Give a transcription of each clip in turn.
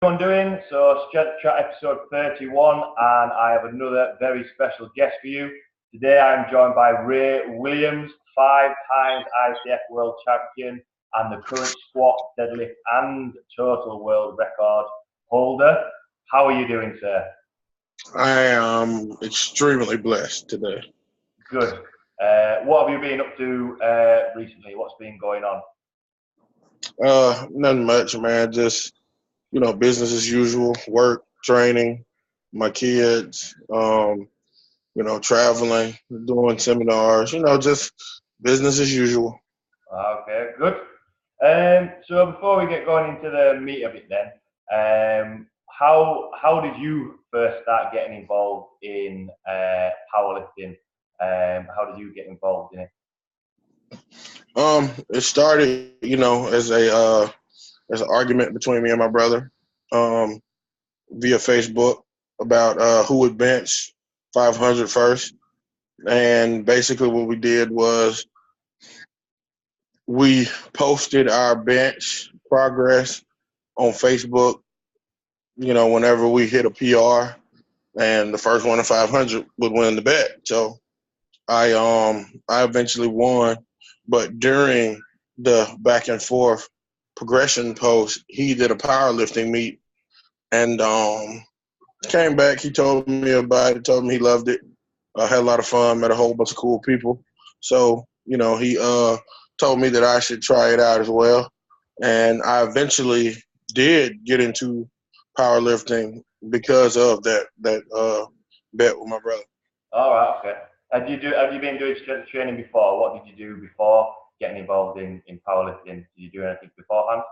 Everyone doing? So, Strength Chat episode 31, and I have another very special guest for you. Today I'm joined by Ray Williams, 5 times IPF World Champion and the current squat, deadlift and total world record holder. How are you doing, sir? I am extremely blessed today. Good. What have you been up to recently? What's been going on? Nothing much, man. Just, business as usual, work, training, my kids, traveling, doing seminars, just business as usual. Okay, good. So before we get going into the meat of it then, how did you first start getting involved in powerlifting? How did you get involved in it? It started, as an argument between me and my brother, via Facebook about who would bench 500 first. And basically what we did was we posted our bench progress on Facebook, whenever we hit a PR, and the first one to 500 would win the bet. So I eventually won, but during the back and forth progression post, he did a powerlifting meet and came back. He told me about it, told me he loved it. I had a lot of fun, met a whole bunch of cool people. So, he told me that I should try it out as well. And I eventually did get into powerlifting because of that bet with my brother. All right, okay. Have you been doing strength training before? What did you do before getting involved in powerlifting? Did you do anything beforehand?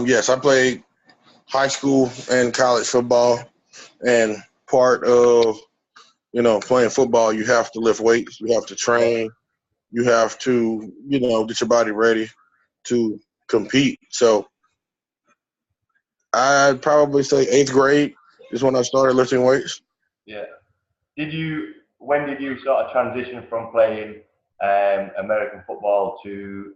Yes, I played high school and college football, and part of playing football, you have to lift weights, you have to train, you have to get your body ready to compete. So I'd probably say 8th grade is when I started lifting weights. Yeah. When did you sort of transition from playing American football to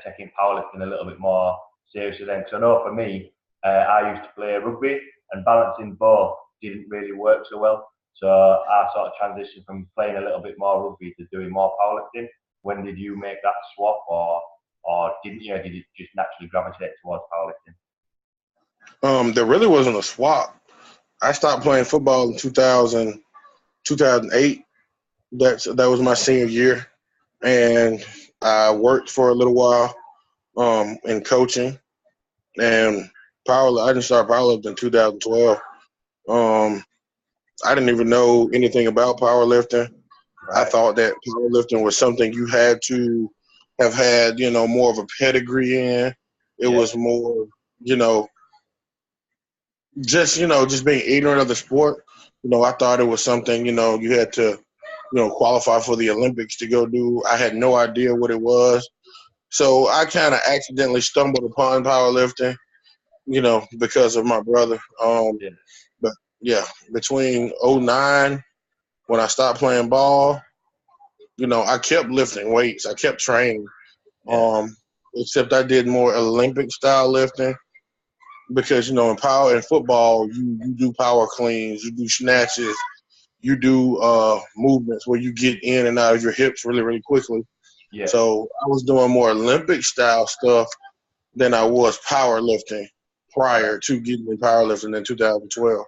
taking powerlifting a little bit more seriously then? Because I know for me, I used to play rugby and balancing both didn't really work so well. So I sort of transitioned from playing a little bit more rugby to doing more powerlifting. When did you make that swap, or did you just naturally gravitate towards powerlifting? There really wasn't a swap. I stopped playing football in 2008. That was my senior year, and I worked for a little while in coaching and I didn't start powerlifting in 2012. Um, I didn't even know anything about powerlifting. I Right. thought that powerlifting was something you had to have had, more of a pedigree in. It Yeah. was more, you know, just being ignorant of the sport. I thought it was something, you had to, qualify for the Olympics to go do. I had no idea what it was. So I kind of accidentally stumbled upon powerlifting, because of my brother. Yeah. But yeah, between '09 when I stopped playing ball, I kept lifting weights. I kept training. Yeah. Except I did more Olympic style lifting because, in football, you do power cleans, you do snatches, you do movements where you get in and out of your hips really, really quickly. Yeah. So I was doing more Olympic style stuff than I was powerlifting Right. prior to getting in powerlifting in 2012.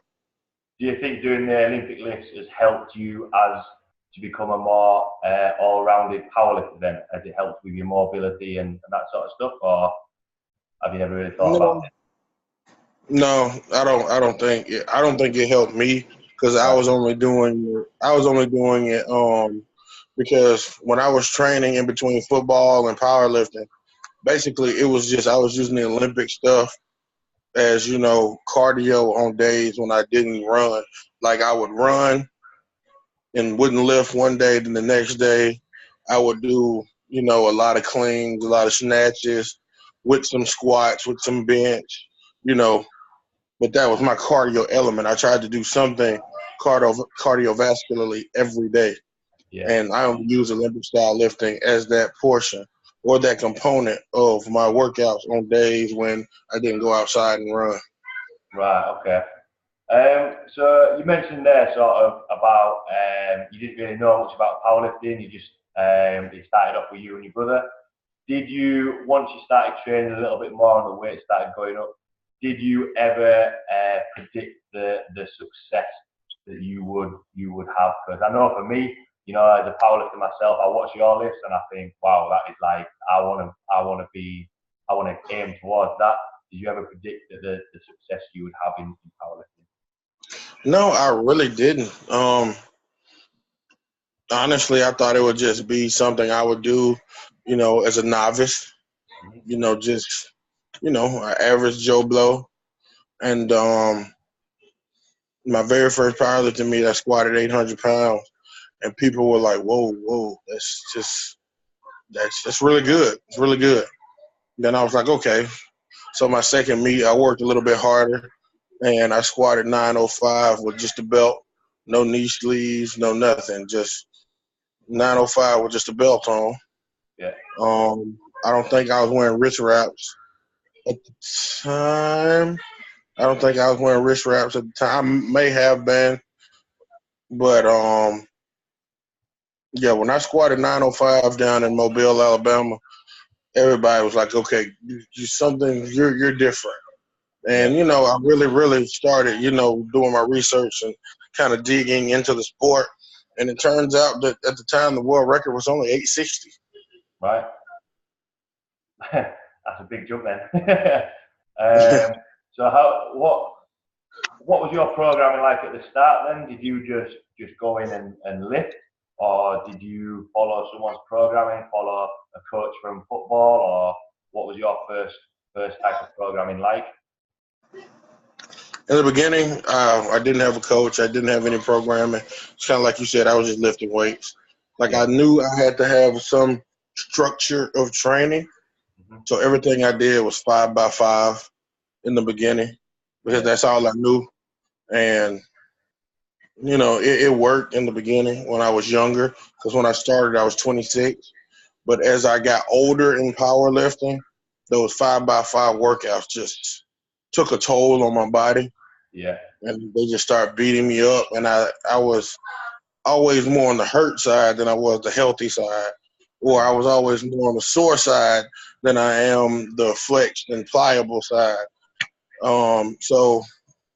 Do you think doing the Olympic lifts has helped you as to become a more all-rounded powerlifter then? Has it helped with your mobility and that sort of stuff, or have you never really thought about No, no, I don't. I don't think it helped me because it? Right. I was only doing it because when I was training in between football and powerlifting, basically it was just I was using the Olympic stuff as cardio on days when I didn't run. Like I would run and wouldn't lift one day, then the next day I would do a lot of cleans, a lot of snatches, with some squats, with some bench, you know. But that was my cardio element. I tried to do something cardiovascularly every day, Yeah. and I only use Olympic style lifting as that portion or that component of my workouts on days when I didn't go outside and run. Right. Okay. So you mentioned there sort of about you didn't really know much about powerlifting. You just it started off with you and your brother. Did you, once you started training a little bit more and the weight started going up, did you ever predict the success that you would have? Because I know for me, you know, as a powerlifter myself, I watch your list and I think, wow, that is like I want to aim towards that. Did you ever predict the success you would have in powerlifting? No, I really didn't. Honestly, I thought it would just be something I would do, you know, as a novice, you know, just, you know, an average Joe Blow. And my very first powerlifting meet, I squatted 800 pounds, and people were like, whoa, that's really good. It's really good. Then I was like, okay. So my second meet, I worked a little bit harder, and I squatted 905 with just a belt, no knee sleeves, no nothing, just 905 with just a belt on. Yeah. I don't think I was wearing wrist wraps at the time. I don't think I was wearing wrist wraps at the time. May have been, but yeah, when I squatted 905 down in Mobile, Alabama, everybody was like, "Okay, you're different." And you know, I really started, you know, doing my research and kind of digging into the sport. And it turns out that at the time the world record was only 860. Right. That's a big jump then. So what was your programming like at the start then? Did you just go in and lift, or did you follow someone's programming, follow a coach from football, or what was your first type of programming like? In the beginning, I didn't have a coach. I didn't have any programming. It's kind of like you said, I was just lifting weights. Like I knew I had to have some structure of training. So everything I did was 5x5 in the beginning because that's all I knew. And, you know, it worked in the beginning when I was younger because when I started, I was 26. But as I got older in powerlifting, those 5x5 workouts just took a toll on my body. Yeah. And they just started beating me up. And I was always more on the hurt side than I was the healthy side. Or I was always more on the sore side than I am the flexed and pliable side. Well,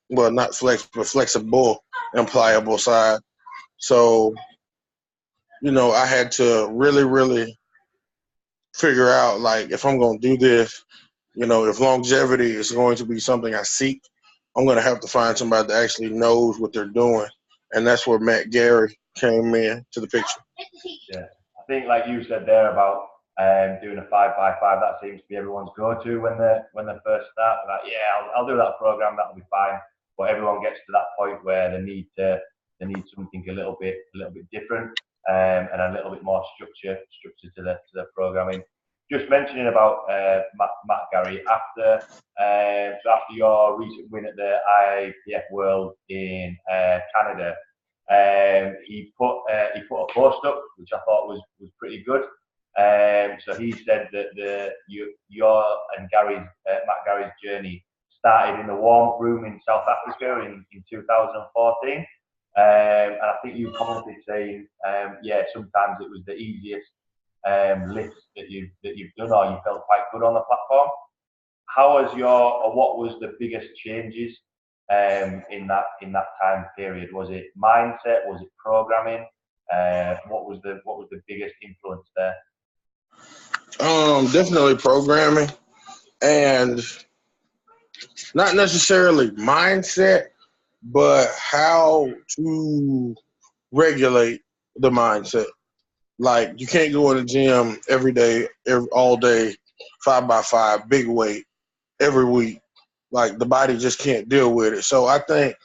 not flex, but flexible and pliable side. So, you know, I had to really figure out, like, if I'm going to do this, you know, if longevity is going to be something I seek, I'm going to have to find somebody that actually knows what they're doing. And that's where Matt Gary came in to the picture. Yeah. I think like you said there about doing a 5x5, that seems to be everyone's go-to when they first start. They're like, yeah, I'll do that program, that'll be fine. But everyone gets to that point where they need something a little bit different and a little bit more structure to the programming. Just mentioning about Matt Gary, after your recent win at the IPF World in Canada, he put a post up which I thought was pretty good. So he said that your and Matt Gary's journey started in the warm-up room in South Africa in 2014. And I think you commented saying, yeah, sometimes it was the easiest lifts that you've done, or you felt quite good on the platform. What was the biggest changes in that time period? Was it mindset? Was it programming? What was the biggest influence there? Definitely programming, and not necessarily mindset, but how to regulate the mindset. Like, you can't go in the gym every day, all day, 5x5, big weight, every week. Like, the body just can't deal with it. So I think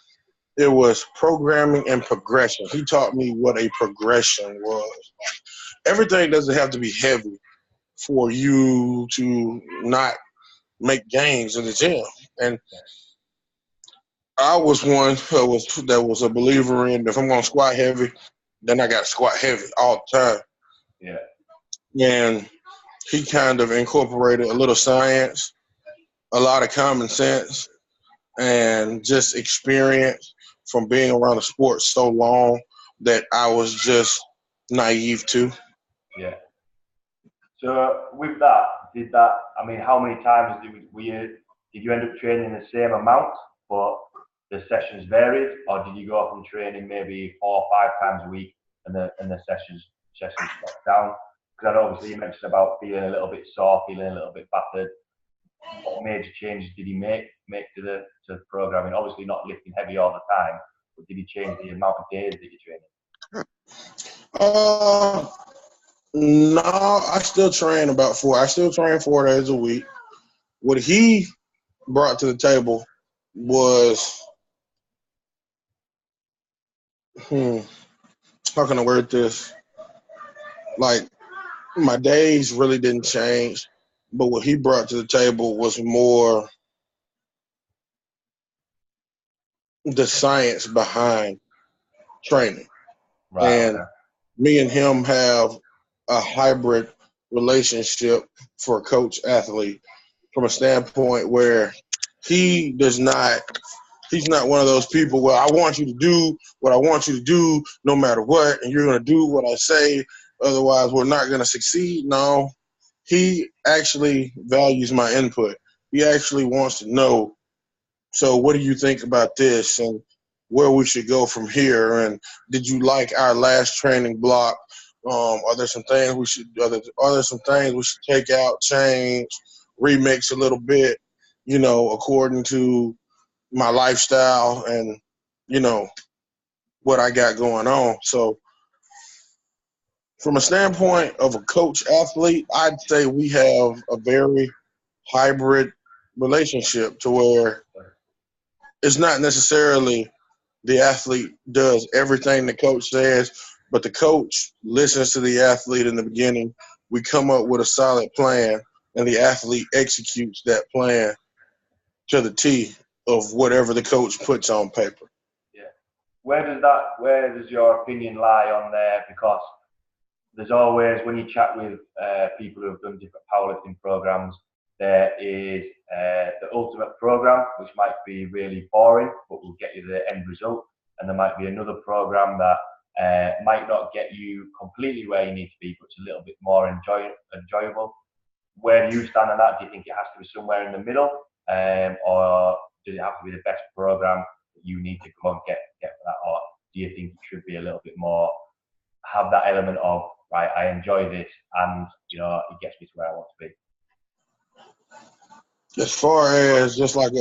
it was programming and progression. He taught me what a progression was. Everything doesn't have to be heavy for you to not make gains in the gym. And I was one that was a believer in, if I'm going to squat heavy, then I got to squat heavy all the time. Yeah. And he kind of incorporated a little science, a lot of common sense, and just experience from being around the sport so long that I was just naive to. Yeah. So with that, I mean, how many times did you end up training the same amount, but the sessions varied, or did you go from training maybe 4 or 5 times a week and the sessions dropped down? Because obviously you mentioned about feeling a little bit sore, feeling a little bit battered. What major changes did he make to the programming? Obviously not lifting heavy all the time, but did he change the amount of days that you're training? No, I still train about four. I still train 4 days a week. What he brought to the table was, how can I word this? Like, my days really didn't change, but what he brought to the table was more the science behind training. Right. And Okay. me and him have a hybrid relationship for coach athlete from a standpoint where he does not he's not one of those people where I want you to do what I want you to do no matter what, and you're going to do what I say, otherwise we're not going to succeed. No, he actually values my input. He actually wants to know, so what do you think about this and where we should go from here? And did you like our last training block? Are there some things are there some things we should take out, change, remix a little bit, according to my lifestyle and, what I got going on. So from a standpoint of a coach athlete, I'd say we have a very hybrid relationship to where it's not necessarily the athlete does everything the coach says, but the coach listens to the athlete in the beginning. We come up with a solid plan, and the athlete executes that plan to the T of whatever the coach puts on paper. Yeah. Where does your opinion lie on there? Because there's always, when you chat with people who have done different powerlifting programs, there is the ultimate program, which might be really boring, but will get you the end result. And there might be another program that might not get you completely where you need to be, but it's a little bit more enjoyable. Where do you stand on that? Do you think it has to be somewhere in the middle, or does it have to be the best program that you need to go and get for that, or do you think it should be a little bit more, have that element of, right, I enjoy this, and it gets me to where I want to be? As far as just like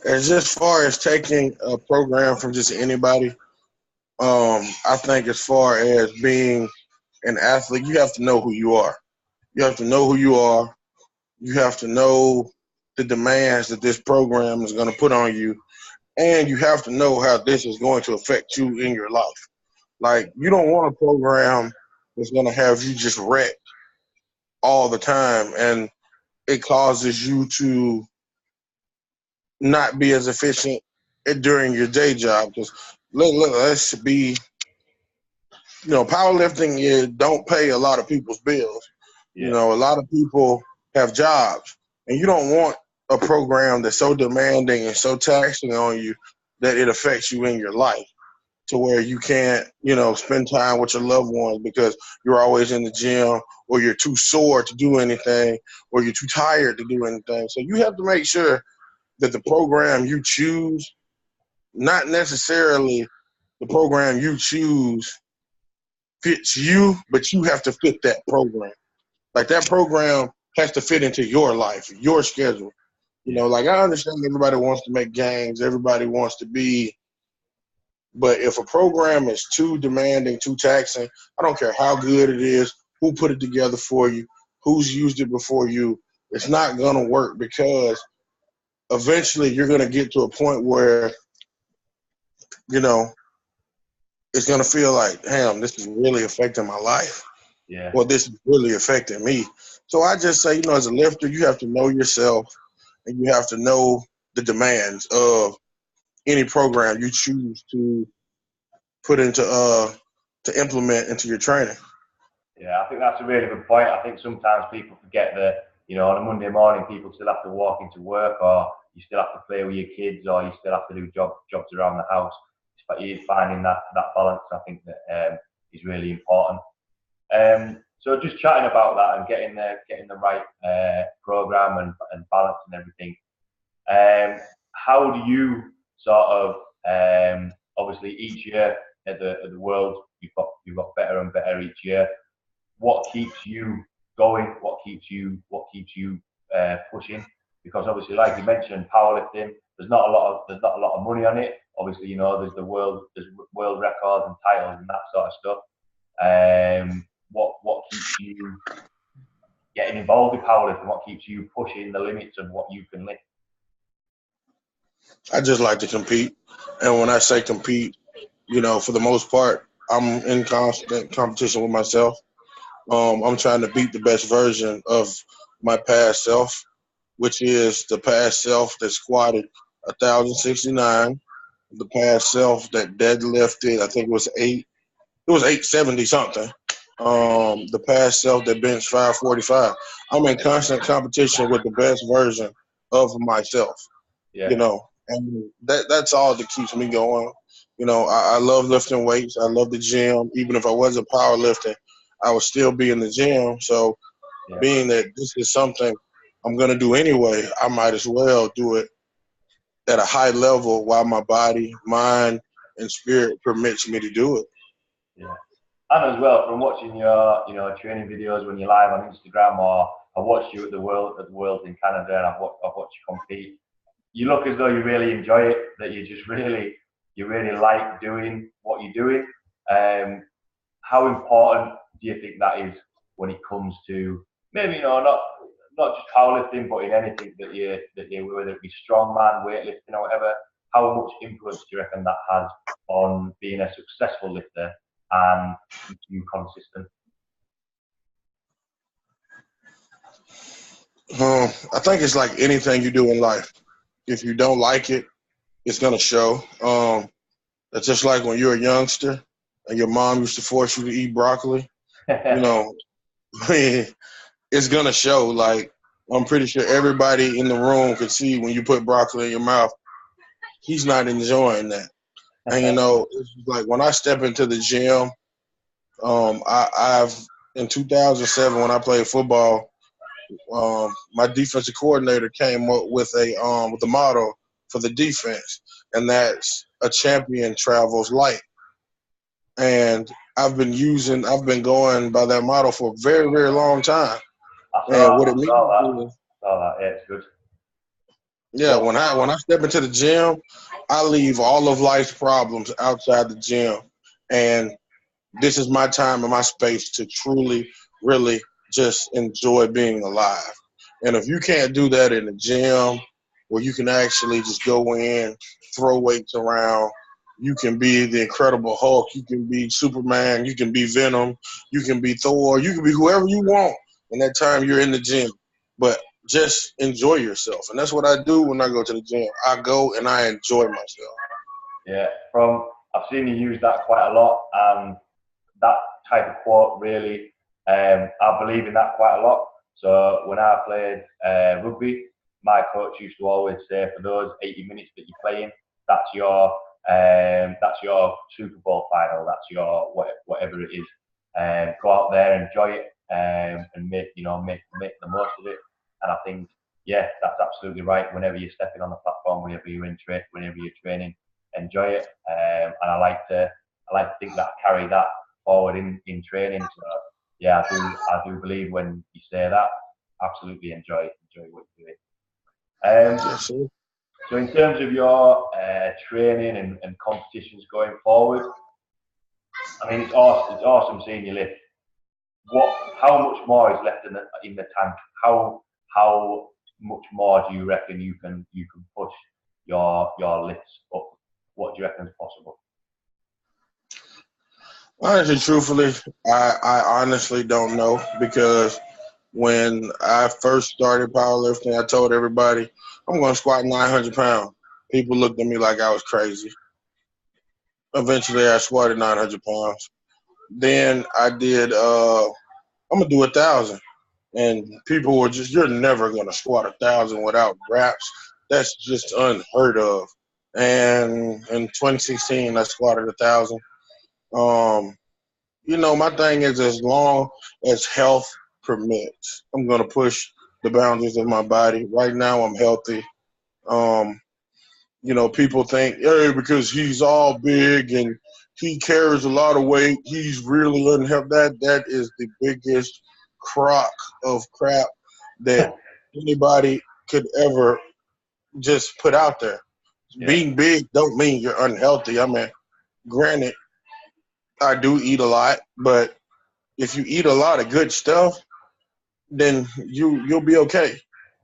as far as taking a program from just anybody, I think as far as being an athlete, you have to know who you are. You have to know who you are. You have to know the demands that this program is going to put on you, and you have to know how this is going to affect you in your life. Like, you don't want a program that's going to have you just wrecked all the time, and it causes you to not be as efficient during your day job. Because let's be, powerlifting don't pay a lot of people's bills. Yeah. A lot of people have jobs, and you don't want a program that's so demanding and so taxing on you that it affects you in your life to where you can't, spend time with your loved ones because you're always in the gym, or you're too sore to do anything, or you're too tired to do anything. So you have to make sure that the program you choose, not necessarily the program you choose fits you, but you have to fit that program. Like, that program has to fit into your life, your schedule. Like, I understand everybody wants to make gains, everybody wants to be, but if a program is too demanding, too taxing, I don't care how good it is, who put it together for you, who's used it before you, it's not going to work, because eventually you're going to get to a point where, it's going to feel like, damn, this is really affecting my life. Yeah. Well, this is really affecting me. So I just say, as a lifter, you have to know yourself, and you have to know the demands of any program you choose to put into to implement into your training. Yeah, I think that's a really good point. I think sometimes people forget that, on a Monday morning, people still have to walk into work, or you still have to play with your kids, or you still have to do jobs around the house. But you're finding that balance, I think, that is really important. So just chatting about that and getting the right program and balance and everything. How do you sort of obviously each year at the World you've got better and better each year. What keeps you going? What keeps you pushing? Because obviously, like you mentioned, powerlifting, there's not a lot of money on it. Obviously, you know, there's world records and titles and that sort of stuff. What keeps you getting involved with powerlifting? What keeps you pushing the limits of what you can lift? I just like to compete. And when I say compete, you know, for the most part, I'm in constant competition with myself. I'm trying to beat the best version of my past self, which is the past self that squatted 1,069, the past self that deadlifted, I think it was 870 something. The past self that benched 545. I'm in constant competition with the best version of myself. Yeah. You know, and that's all that keeps me going. You know, I love lifting weights. I love the gym. Even if I wasn't powerlifting, I would still be in the gym. So being that this is something I'm going to do anyway, I might as well do it at a high level while my body, mind, and spirit permits me to do it. Yeah. And as well, from watching your training videos when you're live on Instagram, or I watched you at the Worlds in Canada, and I've watched you compete. You look as though you really enjoy it, that you really like doing what you're doing. How important do you think that is when it comes to maybe, you know, not just powerlifting, but in anything that you whether it be strongman, weightlifting, or whatever? How much influence do you reckon that has on being a successful lifter and keeping you consistent? I think it's like anything you do in life. If you don't like it, it's gonna show. It's just like when you're a youngster and your mom used to force you to eat broccoli. You know, it's gonna show. Like, I'm pretty sure everybody in the room could see when you put broccoli in your mouth, he's not enjoying that. And you know, it's like when I step into the gym, I've in 2007 when I played football, my defensive coordinator came up with a motto for the defense, and that's a champion travels light. And I've been going by that motto for a very, very long time. And what it means is, yeah, it's good. Yeah, when I step into the gym, I leave all of life's problems outside the gym, and this is my time and my space to truly, really just enjoy being alive. And if you can't do that in the gym, where you can actually just go in, throw weights around, you can be the Incredible Hulk, you can be Superman, you can be Venom, you can be Thor, you can be whoever you want in that time you're in the gym. But just enjoy yourself. And that's what I do when I go to the gym. I go and I enjoy myself. Yeah, I've seen you use that quite a lot, and that type of quote really, I believe in that quite a lot. So when I played rugby, my coach used to always say, for those 80 minutes that you're playing, that's your Super Bowl final, that's your whatever it is. Go out there, enjoy it, and make the most of it. And I think, yeah, that's absolutely right. Whenever you're stepping on the platform, whenever you're training, enjoy it. And I like to think that I carry that forward in training. So yeah, I do believe when you say that, absolutely enjoy what you're doing. Yes, sir. So in terms of your training and competitions going forward, I mean, it's awesome seeing you lift. How much more is left in the tank? How much more do you reckon you can push your lifts up? What do you reckon is possible? Honestly, truthfully, I honestly don't know, because when I first started powerlifting, I told everybody I'm going to squat 900 pounds. People looked at me like I was crazy. Eventually, I squatted 900 pounds. Then I did, I'm going to do 1,000. And people were just, you're never going to squat 1,000 without wraps. That's just unheard of. And in 2016, I squatted 1,000. Um, my thing is, as long as health permits, I'm gonna push the boundaries of my body. Right now, I'm healthy. Um, people think, hey, because he's all big and he carries a lot of weight, he's really unhealthy. That is the biggest crock of crap that anybody could ever just put out there. Yeah, Being big don't mean you're unhealthy. I mean, granted, I do eat a lot, but if you eat a lot of good stuff, then you'll be okay.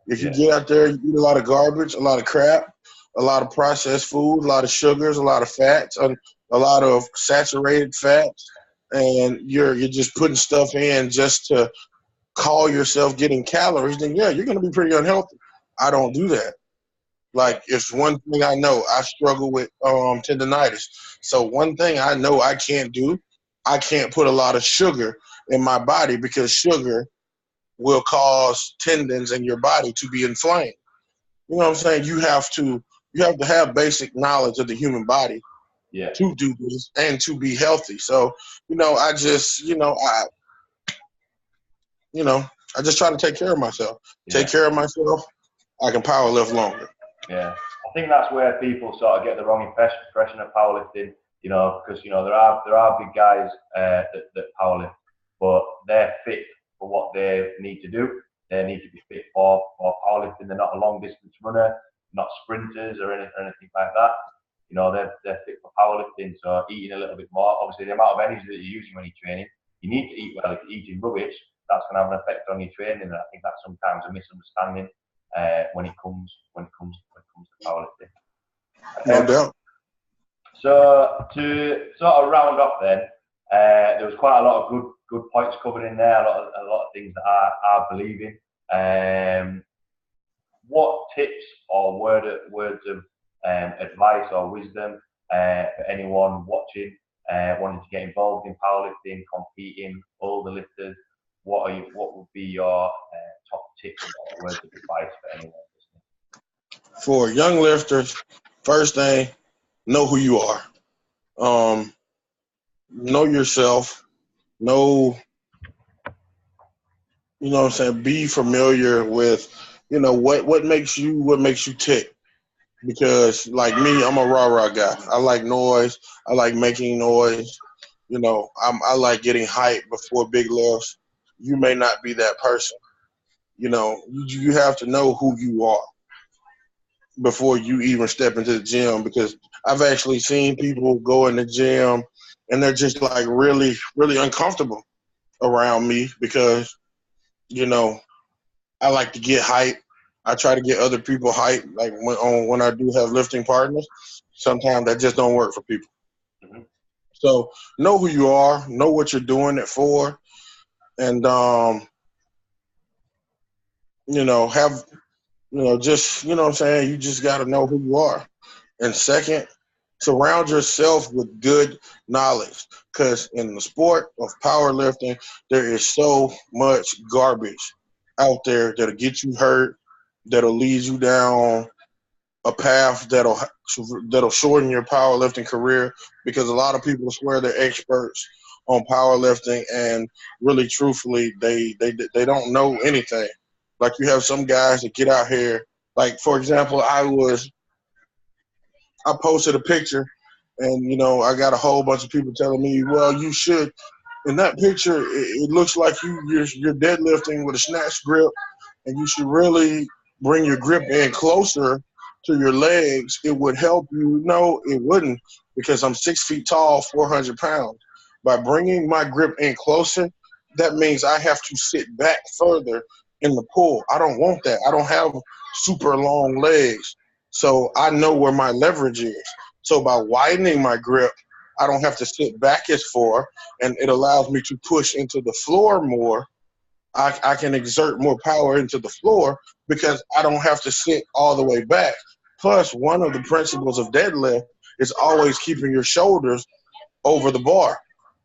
If you yeah, get out there, you eat a lot of garbage, a lot of crap, a lot of processed food, a lot of sugars, a lot of fats, a lot of saturated fats, and you're just putting stuff in just to call yourself getting calories, then yeah, you're gonna be pretty unhealthy. I don't do that. Like, it's one thing I know. I struggle with tendonitis. So one thing I know I can't do, I can't put a lot of sugar in my body because sugar will cause tendons in your body to be inflamed. You know what I'm saying? You have to have basic knowledge of the human body yeah, to do this and to be healthy. So, I just, I just try to take care of myself. Take yeah, care of myself, I can power lift longer. yeah. I think that's where people sort of get the wrong impression of powerlifting. Because there are big guys that powerlift, but they're fit for what they need to do. They need to be fit for powerlifting. They're not a long distance runner, not sprinters or anything like that. They're fit for powerlifting. So eating a little bit more. Obviously, the amount of energy that you're using when you're training, you need to eat well. If you're eating rubbish, that's going to have an effect on your training. And I think that's sometimes a misunderstanding when it comes to powerlifting. No doubt. So to sort of round off, then there was quite a lot of good points covered in there. A lot of things that I believe in. What tips or words of advice or wisdom for anyone watching, wanting to get involved in powerlifting, competing, all the lifters? What would be your top tips or words of advice for anyone listening? For young lifters, first thing, know who you are. Know yourself. Know, what I'm saying? Be familiar with, what makes you tick. Because like me, I'm a rah-rah guy. I like noise. I like making noise. I like getting hype before big lifts. You may not be that person. You have to know who you are before you even step into the gym, because I've actually seen people go in the gym and they're just like really, really uncomfortable around me because, I like to get hype. I try to get other people hype. Like when I do have lifting partners, sometimes that just don't work for people. Mm-hmm. So know who you are, know what you're doing it for, and have just what I'm saying. You just got to know who you are. And second, surround yourself with good knowledge, because in the sport of powerlifting, there is so much garbage out there that'll get you hurt, that'll lead you down a path that'll shorten your powerlifting career, because a lot of people swear they're experts on powerlifting and really truthfully they don't know anything. Like, you have some guys that get out here, like for example, I posted a picture and I got a whole bunch of people telling me, well, you should, in that picture it looks like you're deadlifting with a snatch grip, and you should really bring your grip in closer to your legs. It would help you. No, it wouldn't, because I'm 6 feet tall, 400 pounds. By bringing my grip in closer, that means I have to sit back further in the pull. I don't want that. I don't have super long legs. So I know where my leverage is. So by widening my grip, I don't have to sit back as far, and it allows me to push into the floor more. I can exert more power into the floor because I don't have to sit all the way back. Plus, one of the principles of deadlift is always keeping your shoulders over the bar.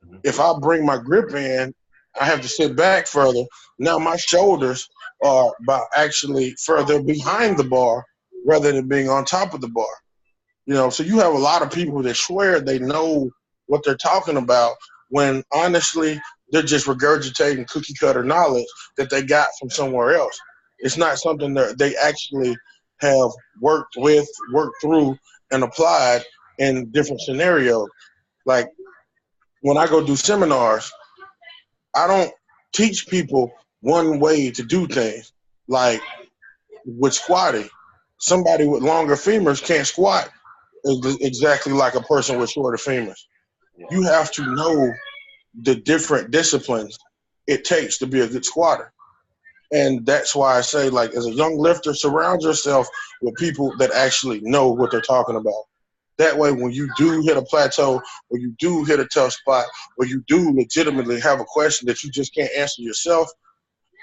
Mm-hmm. If I bring my grip in, I have to sit back further. Now my shoulders are actually further behind the bar, rather than being on top of the bar. You know, so you have a lot of people that swear they know what they're talking about when honestly they're just regurgitating cookie cutter knowledge that they got from somewhere else. It's not something that they actually have worked through, and applied in different scenarios. Like when I go do seminars, I don't teach people one way to do things. Like with squatting, somebody with longer femurs can't squat exactly like a person with shorter femurs. You have to know the different disciplines it takes to be a good squatter. And that's why I say, like, as a young lifter, surround yourself with people that actually know what they're talking about. That way, when you do hit a plateau, or you do hit a tough spot, or you do legitimately have a question that you just can't answer yourself,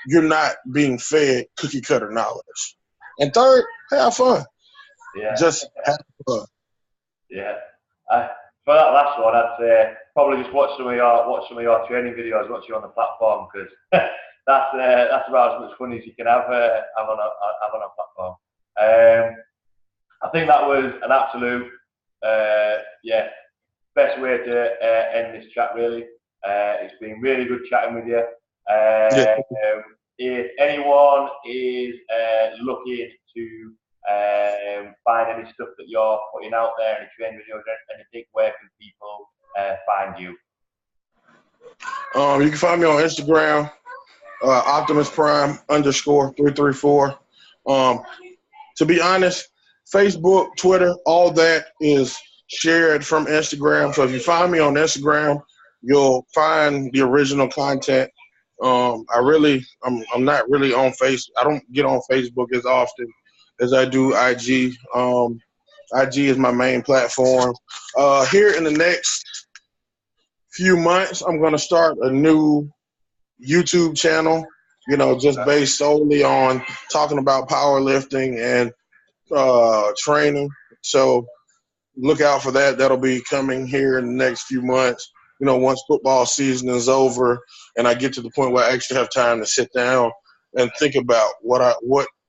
you're not being fed cookie cutter knowledge. And third, have fun. Yeah. Just have fun. Yeah. For that last one, I'd say probably just watch some of your training videos once you're on the platform, because that's about as much fun as you can have on a platform. I think that was an absolute best way to end this chat. Really, it's been really good chatting with you. If anyone is looking to find any stuff that you're putting out there, any training videos, anything, where can people find you? You can find me on Instagram, Optimus Prime _334. To be honest, Facebook, Twitter, all that is shared from Instagram. So if you find me on Instagram, you'll find the original content. I'm not really on I don't get on Facebook as often as I do IG. IG is my main platform. Here in the next few months, I'm going to start a new YouTube channel, just based solely on talking about powerlifting and training. So look out for that. That'll be coming here in the next few months. Once football season is over and I get to the point where I actually have time to sit down and think about what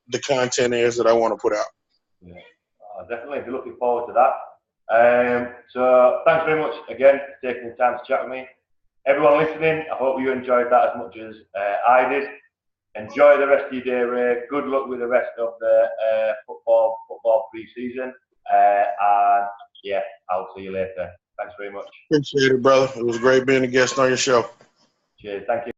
the content is that I want to put out. Yeah, definitely. Be looking forward to that. So thanks very much again for taking the time to chat with me. Everyone listening, I hope you enjoyed that as much as I did. Enjoy the rest of your day, Ray. Good luck with the rest of the football pre-season. And yeah, I'll see you later. Thanks very much. Appreciate it, brother. It was great being a guest on your show. Cheers. Thank you.